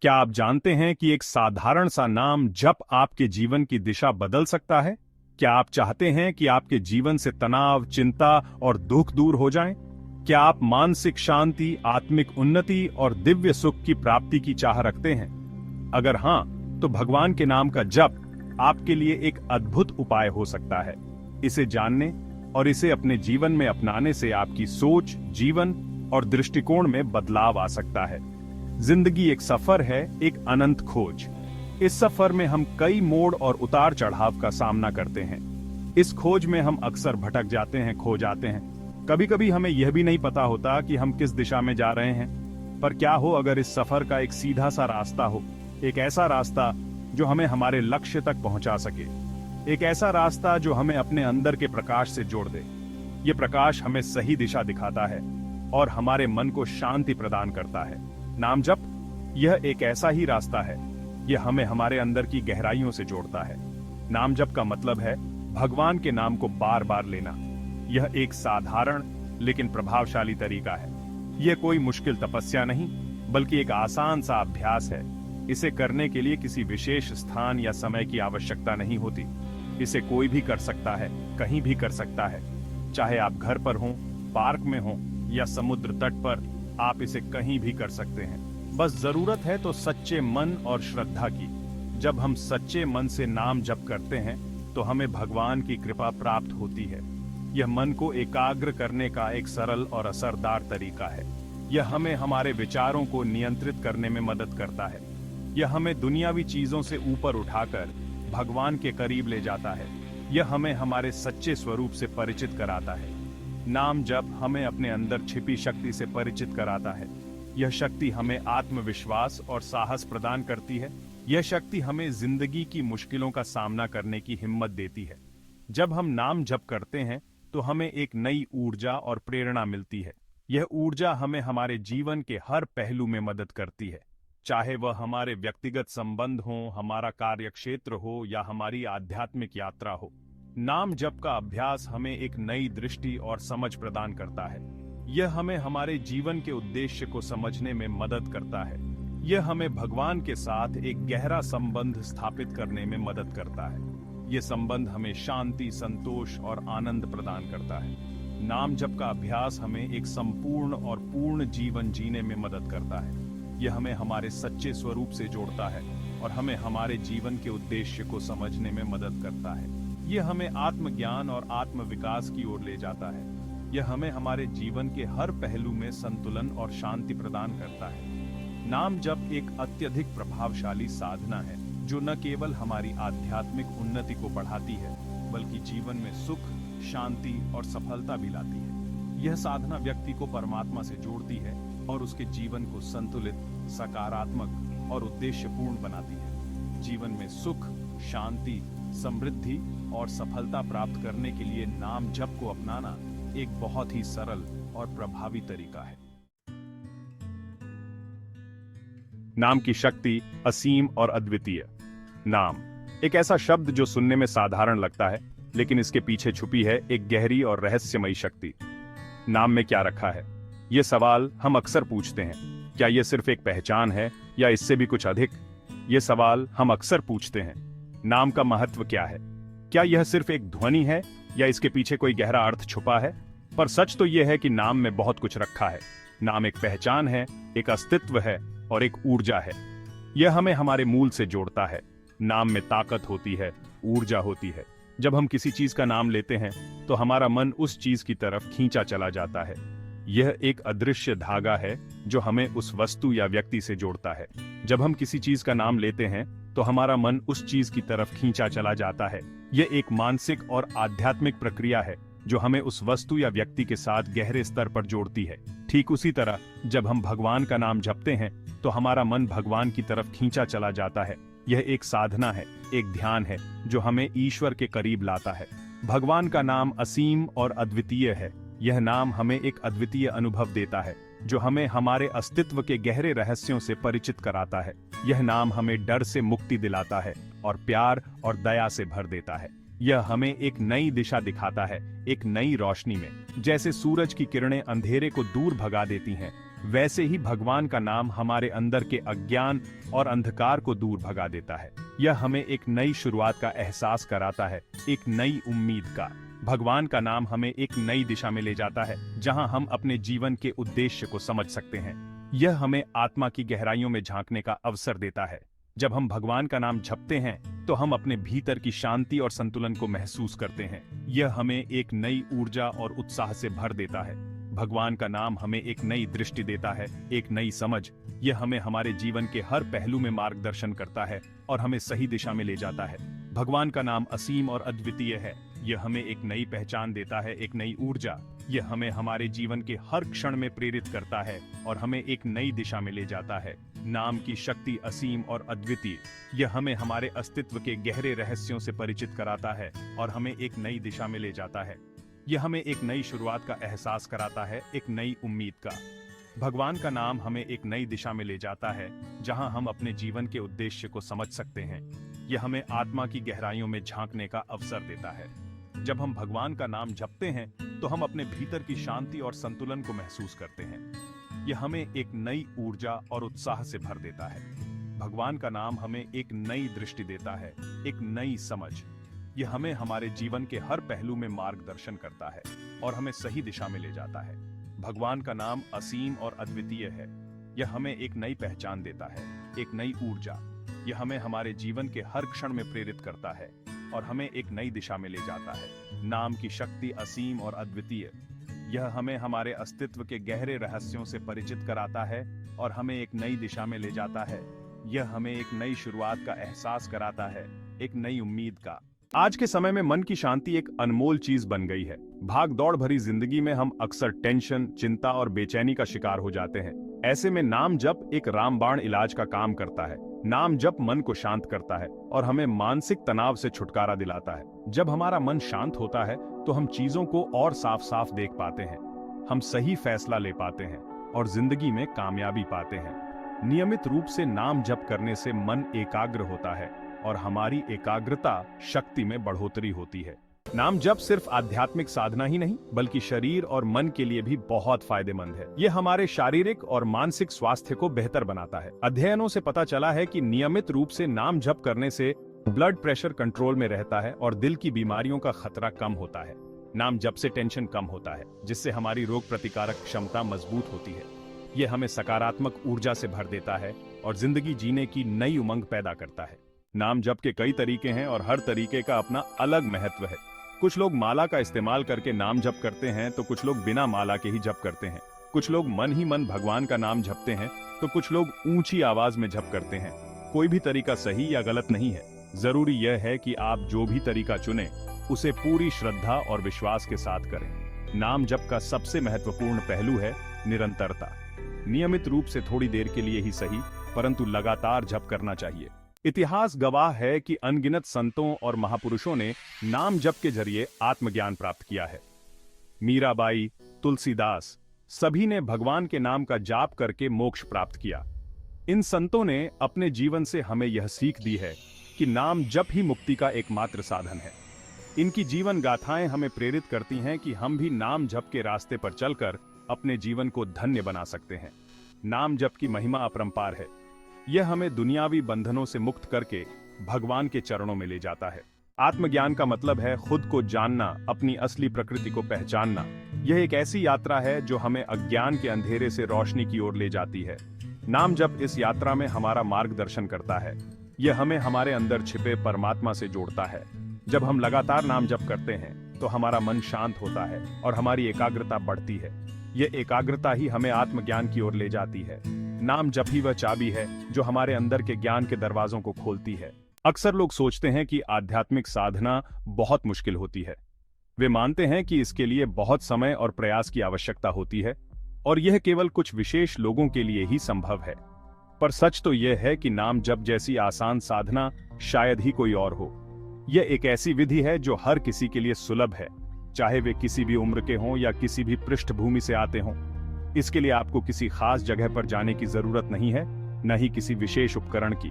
क्या आप जानते हैं कि एक साधारण सा नाम जप आपके जीवन की दिशा बदल सकता है? क्या आप चाहते हैं कि आपके जीवन से तनाव, चिंता और दुख दूर हो जाएं? क्या आप मानसिक शांति, आत्मिक उन्नति और दिव्य सुख की प्राप्ति की चाह रखते हैं? अगर हां, तो भगवान के नाम का जप आपके लिए एक अद्भुत उपाय हो सकता है। इसे जानने और इसे अपने जीवन में अपनाने से आपकी सोच, जीवन और दृष्टिकोण में बदलाव आ सकता है। जिंदगी एक सफर है, एक अनंत खोज। इस सफर में हम कई मोड़ और उतार चढ़ाव का सामना करते हैं। इस खोज में हम अक्सर भटक जाते हैं, खो जाते हैं। कभी कभी हमें यह भी नहीं पता होता कि हम किस दिशा में जा रहे हैं। पर क्या हो अगर इस सफर का एक सीधा सा रास्ता हो, एक ऐसा रास्ता जो हमें हमारे लक्ष्य तक पहुंचा सके, एक ऐसा रास्ता जो हमें अपने अंदर के प्रकाश से जोड़ दे। ये प्रकाश हमें सही दिशा दिखाता है और हमारे मन को शांति प्रदान करता है। नाम जप यह एक ऐसा ही रास्ता है। यह हमें हमारे अंदर की गहराइयों से जोड़ता है। नाम जप का मतलब है भगवान के नाम को बार बार लेना। यह एक साधारण लेकिन प्रभावशाली तरीका है। यह कोई मुश्किल तपस्या नहीं, बल्कि एक आसान सा अभ्यास है। इसे करने के लिए किसी विशेष स्थान या समय की आवश्यकता नहीं होती। इसे कोई भी कर सकता है, कहीं भी कर सकता है। चाहे आप घर पर हों, पार्क में हों या समुद्र तट पर, आप इसे कहीं भी कर सकते हैं। बस जरूरत है तो सच्चे मन और श्रद्धा की। जब हम सच्चे मन से नाम जप करते हैं तो हमें भगवान की कृपा प्राप्त होती है। यह मन को एकाग्र करने का एक सरल और असरदार तरीका है। यह हमें हमारे विचारों को नियंत्रित करने में मदद करता है। यह हमें दुनियावी चीजों से ऊपर उठाकर भगवान के करीब ले जाता है। यह हमें हमारे सच्चे स्वरूप से परिचित कराता है। नाम जप हमें अपने अंदर छिपी शक्ति से परिचित कराता है। यह शक्ति हमें आत्मविश्वास और साहस प्रदान करती है। यह शक्ति हमें जिंदगी की मुश्किलों का सामना करने की हिम्मत देती है। जब हम नाम जप करते हैं तो हमें एक नई ऊर्जा और प्रेरणा मिलती है। यह ऊर्जा हमें हमारे जीवन के हर पहलू में मदद करती है, चाहे वह हमारे व्यक्तिगत संबंध हो, हमारा कार्यक्षेत्र हो या हमारी आध्यात्मिक यात्रा हो। नाम जप का अभ्यास हमें एक नई दृष्टि और समझ प्रदान करता है। यह हमें हमारे जीवन के उद्देश्य को समझने में मदद करता है। यह हमें भगवान के साथ एक गहरा संबंध स्थापित करने में मदद करता है। यह संबंध हमें शांति, संतोष और आनंद प्रदान करता है। नाम जप का अभ्यास हमें एक संपूर्ण और पूर्ण जीवन जीने में मदद करता है। यह हमें हमारे सच्चे स्वरूप से जोड़ता है और हमें हमारे जीवन के उद्देश्य को समझने में मदद करता है। यह हमें आत्मज्ञान और आत्म विकास की ओर ले जाता है। यह हमें हमारे जीवन के हर पहलू में संतुलन और शांति प्रदान करता है। नाम जप एक अत्यधिक प्रभावशाली साधना है जो न केवल हमारी आध्यात्मिक उन्नति को बढ़ाती है, बल्कि जीवन में सुख, शांति और सफलता भी लाती है। यह साधना व्यक्ति को परमात्मा से जोड़ती है और उसके जीवन को संतुलित, सकारात्मक और उद्देश्यपूर्ण बनाती है। जीवन में सुख, शांति, समृद्धि और सफलता प्राप्त करने के लिए नाम जप को अपनाना एक बहुत ही सरल और प्रभावी तरीका है। नाम की शक्ति असीम और अद्वितीय। नाम एक ऐसा शब्द जो सुनने में साधारण लगता है, लेकिन इसके पीछे छुपी है एक गहरी और रहस्यमयी शक्ति। नाम में क्या रखा है, यह सवाल हम अक्सर पूछते हैं। क्या यह सिर्फ एक पहचान है या इससे भी कुछ अधिक? यह सवाल हम अक्सर पूछते हैं। नाम का महत्व क्या है? क्या यह सिर्फ एक ध्वनि है या इसके पीछे कोई गहरा अर्थ छुपा है? पर सच तो यह है कि नाम में बहुत कुछ रखा है। नाम एक पहचान है, एक अस्तित्व है और एक ऊर्जा है। यह हमें हमारे मूल से जोड़ता है। नाम में ताकत होती है, ऊर्जा होती है। जब हम किसी चीज का नाम लेते हैं तो हमारा मन उस चीज की तरफ खींचा चला जाता है। यह एक अदृश्य धागा है जो हमें उस वस्तु या व्यक्ति से जोड़ता है। जब हम किसी चीज का नाम लेते हैं तो हमारा मन उस चीज की तरफ खींचा चला जाता है। यह एक मानसिक और आध्यात्मिक प्रक्रिया है जो हमें उस वस्तु या व्यक्ति के साथ गहरे स्तर पर जोड़ती है। ठीक उसी तरह जब हम भगवान का नाम जपते हैं तो हमारा मन भगवान की तरफ खींचा चला जाता है। यह एक साधना है, एक ध्यान है जो हमें ईश्वर के करीब लाता है। भगवान का नाम असीम और अद्वितीय है। यह नाम हमें एक अद्वितीय अनुभव देता है जो हमें हमारे अस्तित्व के गहरे रहस्यों से परिचित कराता है। यह नाम हमें डर से मुक्ति दिलाता है और प्यार और दया से भर देता है। यह हमें एक नई दिशा दिखाता है, एक नई रोशनी में। जैसे सूरज की किरणें अंधेरे को दूर भगा देती हैं, वैसे ही भगवान का नाम हमारे अंदर के अज्ञान और अंधकार को दूर भगा देता है। यह हमें एक नई शुरुआत का एहसास कराता है, एक नई उम्मीद का। भगवान का नाम हमें एक नई दिशा में ले जाता है, जहां हम अपने जीवन के उद्देश्य को समझ सकते हैं। यह हमें आत्मा की गहराइयों में झांकने का अवसर देता है। जब हम भगवान का नाम जपते हैं तो हम अपने भीतर की शांति और संतुलन को महसूस करते हैं। यह हमें एक नई ऊर्जा और उत्साह से भर देता है। भगवान का नाम हमें एक नई दृष्टि देता है, एक नई समझ। यह हमें हमारे जीवन के हर पहलू में मार्गदर्शन करता है और हमें सही दिशा में ले जाता है। भगवान का नाम असीम और अद्वितीय है। यह हमें एक नई पहचान देता है, एक नई ऊर्जा। यह हमें हमारे जीवन के हर क्षण में प्रेरित करता है और हमें एक नई दिशा में ले जाता है। नाम की शक्ति असीम और अद्वितीय। यह हमें हमारे अस्तित्व के गहरे रहस्यों से परिचित कराता है और हमें एक नई दिशा में ले जाता है। यह हमें एक नई शुरुआत का एहसास कराता है, एक नई उम्मीद का। भगवान का नाम हमें एक नई दिशा में ले जाता है, जहां हम अपने जीवन के उद्देश्य को समझ सकते हैं। यह हमें आत्मा की गहराइयों में झांकने का अवसर देता है। जब हम भगवान का नाम जपते हैं तो हम अपने भीतर की शांति और संतुलन को महसूस करते हैं। यह हमें एक नई ऊर्जा और उत्साह से भर देता है। भगवान का नाम हमें एक नई दृष्टि देता है, एक नई समझ। यह हमें हमारे जीवन के हर पहलू में मार्गदर्शन करता है और हमें सही दिशा में ले जाता है। भगवान का नाम असीम और अद्वितीय है। यह हमें एक नई पहचान देता है, एक नई ऊर्जा। यह हमें हमारे जीवन के हर क्षण में प्रेरित करता है और हमें एक नई दिशा में ले जाता है। नाम की शक्ति असीम और अद्वितीय। यह हमें हमारे अस्तित्व के गहरे रहस्यों से परिचित कराता है और हमें एक नई दिशा में ले जाता है। यह हमें एक नई शुरुआत का एहसास कराता है, एक नई उम्मीद का। आज के समय में मन की शांति एक अनमोल चीज बन गई है। भाग दौड़ भरी जिंदगी में हम अक्सर टेंशन, चिंता और बेचैनी का शिकार हो जाते हैं। ऐसे में नाम जप एक रामबाण इलाज का काम करता है। नाम जप मन को शांत करता है और हमें मानसिक तनाव से छुटकारा दिलाता है। जब हमारा मन शांत होता है तो हम चीजों को और साफ साफ देख पाते हैं, हम सही फैसला ले पाते हैं और जिंदगी में कामयाबी पाते हैं। नियमित रूप से नाम जप करने से मन एकाग्र होता है और हमारी एकाग्रता शक्ति में बढ़ोतरी होती है। नाम जप सिर्फ आध्यात्मिक साधना ही नहीं बल्कि शरीर और मन के लिए भी बहुत फायदेमंद है। ये हमारे शारीरिक और मानसिक स्वास्थ्य को बेहतर बनाता है। अध्ययनों से पता चला है कि नियमित रूप से नाम जप करने से ब्लड प्रेशर कंट्रोल में रहता है और दिल की बीमारियों का खतरा कम होता है। नाम जप से टेंशन कम होता है, जिससे हमारी रोग प्रतिकारक क्षमता मजबूत होती है। ये हमें सकारात्मक ऊर्जा से भर देता है और जिंदगी जीने की नई उमंग पैदा करता है। नाम जप के कई तरीके हैं और हर तरीके का अपना अलग महत्व है। कुछ लोग माला का इस्तेमाल करके नाम जप करते हैं तो कुछ लोग बिना माला के ही जप करते हैं। कुछ लोग मन ही मन भगवान का नाम जपते हैं तो कुछ लोग ऊंची आवाज में जप करते हैं। कोई भी तरीका सही या गलत नहीं है। जरूरी यह है कि आप जो भी तरीका चुने उसे पूरी श्रद्धा और विश्वास के साथ करें। नाम जप का सबसे महत्वपूर्ण पहलू है निरंतरता। नियमित रूप से थोड़ी देर के लिए ही सही, परंतु लगातार जप करना चाहिए। इतिहास गवाह है कि अनगिनत संतों और महापुरुषों ने नाम जप के जरिए आत्मज्ञान प्राप्त किया है। मीराबाई, तुलसीदास, सभी ने भगवान के नाम का जाप करके मोक्ष प्राप्त किया। इन संतों ने अपने जीवन से हमें यह सीख दी है कि नाम जप ही मुक्ति का एकमात्र साधन है। इनकी जीवन गाथाएं हमें प्रेरित करती हैं कि हम भी नाम जप के रास्ते पर चलकर अपने जीवन को धन्य बना सकते हैं। नाम जप की महिमा अपरंपार है। यह हमें दुनियावी बंधनों से मुक्त करके भगवान के चरणों में ले जाता है। आत्मज्ञान का मतलब है खुद को जानना, अपनी असली प्रकृति को पहचानना। यह एक ऐसी यात्रा है जो हमें अज्ञान के अंधेरे से रोशनी की ओर ले जाती है। नाम जप इस यात्रा में हमारा मार्गदर्शन करता है। यह हमें हमारे अंदर छिपे परमात्मा से जोड़ता है। जब हम लगातार नाम जप करते हैं तो हमारा मन शांत होता है और हमारी एकाग्रता बढ़ती है। यह एकाग्रता ही हमें आत्मज्ञान की ओर ले जाती है। नाम जप ही वह चाबी है जो हमारे अंदर के ज्ञान के दरवाजों को खोलती है। अक्सर लोग सोचते हैं कि आध्यात्मिक साधना बहुत मुश्किल होती है। वे मानते हैं कि इसके लिए बहुत समय और प्रयास की आवश्यकता होती है और यह केवल कुछ विशेष लोगों के लिए ही संभव है। पर सच तो यह है कि नाम जप जैसी आसान साधना शायद ही कोई और हो। यह एक ऐसी विधि है जो हर किसी के लिए सुलभ है, चाहे वे किसी भी उम्र के हों या किसी भी पृष्ठभूमि से आते हों। इसके लिए आपको किसी खास जगह पर जाने की जरूरत नहीं है, न ही किसी विशेष उपकरण की।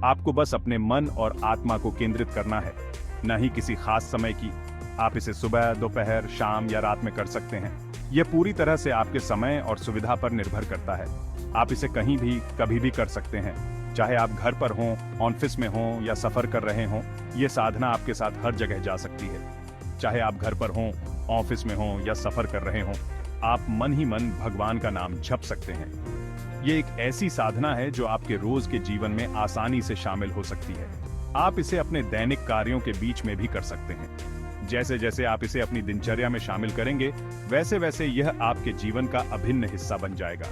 आपको बस अपने मन और आत्मा को केंद्रित करना है, न ही किसी खास समय की। आप इसे सुबह, दोपहर, शाम या रात में कर सकते हैं। यह पूरी तरह से आपके समय और सुविधा पर निर्भर करता है। आप इसे कहीं भी कभी भी कर सकते हैं, चाहे आप घर पर हों, ऑफिस में हों या सफर कर रहे हों। यह साधना आपके साथ हर जगह जा सकती है। चाहे आप घर पर हों, ऑफिस में हों या सफर कर रहे हों, आप मन ही मन भगवान का नाम जप सकते हैं। ये एक ऐसी साधना है जो आपके रोज के जीवन में आसानी से शामिल हो सकती है। आप इसे अपने दैनिक कार्यों के बीच में भी कर सकते हैं। जैसे जैसे आप इसे अपनी दिनचर्या में शामिल करेंगे, वैसे वैसे यह आपके जीवन का अभिन्न हिस्सा बन जाएगा।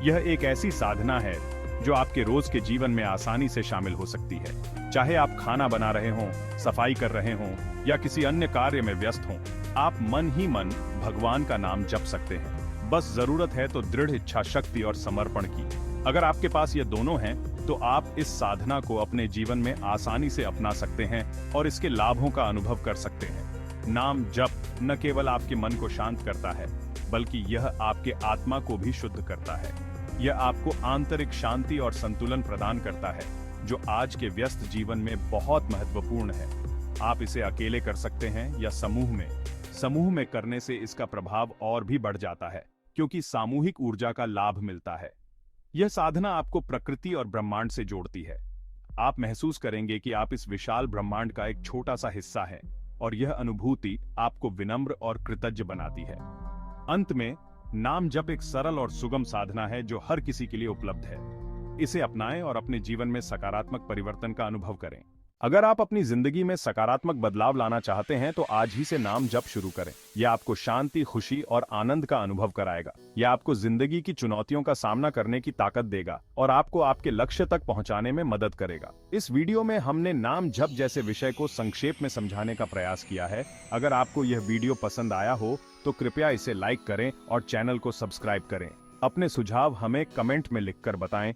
यह एक ऐसी साधना है जो आपके रोज के जीवन में आसानी से शामिल हो सकती है। चाहे आप खाना बना रहे हों, सफाई कर रहे हों या किसी अन्य कार्य में व्यस्त हों, आप मन ही मन भगवान का नाम जप सकते हैं। बस जरूरत है तो दृढ़ इच्छा शक्ति और समर्पण की। अगर आपके पास ये दोनों हैं, तो आप इस साधना को अपने जीवन में आसानी से अपना सकते हैं और इसके लाभों का अनुभव कर सकते हैं। नाम जप न केवल आपके मन को शांत करता है, बल्कि यह आपके आत्मा को भी शुद्ध करता है। यह आपको आंतरिक शांति और संतुलन प्रदान करता है, जो आज के व्यस्त जीवन में बहुत महत्वपूर्ण है। आप इसे अकेले कर सकते हैं या समूह में करने से इसका प्रभाव और भी बढ़ जाता है, क्योंकि सामूहिक ऊर्जा का लाभ मिलता है। यह साधना आपको प्रकृति और ब्रह्मांड से जोड़ती है। आप महसूस करेंगे कि आप इस विशाल ब्रह्मांड का एक छोटा सा हिस्सा है, और यह अनुभूति आपको विनम्र और कृतज्ञ बनाती है। अंत में, नाम जप एक सरल और सुगम साधना है जो हर किसी के लिए उपलब्ध है। इसे अपनाएं और अपने जीवन में सकारात्मक परिवर्तन का अनुभव करें। अगर आप अपनी जिंदगी में सकारात्मक बदलाव लाना चाहते हैं, तो आज ही से नाम जप शुरू करें। यह आपको शांति, खुशी और आनंद का अनुभव कराएगा। यह आपको जिंदगी की चुनौतियों का सामना करने की ताकत देगा और आपको आपके लक्ष्य तक पहुंचाने में मदद करेगा। इस वीडियो में हमने नाम जप जैसे विषय को संक्षेप में समझाने का प्रयास किया है। अगर आपको यह वीडियो पसंद आया हो तो कृपया इसे लाइक करें और चैनल को सब्सक्राइब करें। अपने सुझाव हमें कमेंट में लिखकर बताएं।